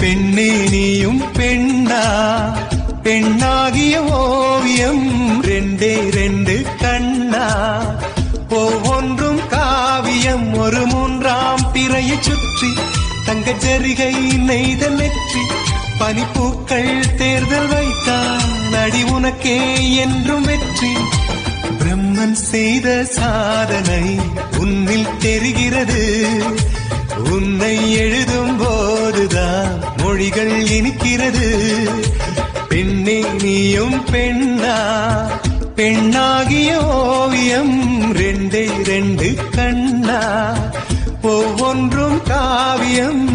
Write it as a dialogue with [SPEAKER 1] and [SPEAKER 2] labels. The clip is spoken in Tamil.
[SPEAKER 1] பெண்ணே நீயும் பெண்ணா, பெண்ணாகிய ஓவியம் ரெண்டே ரெண்டு கண்ணா, ஒவ்வொன்றும் காவியம். ஒரு மூன்றாம் பிறையை சுற்றி தங்க ஜரிகை நெய்த நெற்றி, பனிப்பூக்கள் தேர்தல் வைத்தான் அடி உனக்கே என்றும் வெற்றி. பிரம்மன் செய்த சாதனை உன்னில் தெரிகிறது, உன்னை எழுதும் போதுதான் மொழிகள் இனிக்கிறது. பெண்ணே நீயும் பெண்ணா, பெண்ணாகிய ஓவியம் ரெண்டே ரெண்டு கண்ணா, ஒவ்வொன்றும் காவியம்.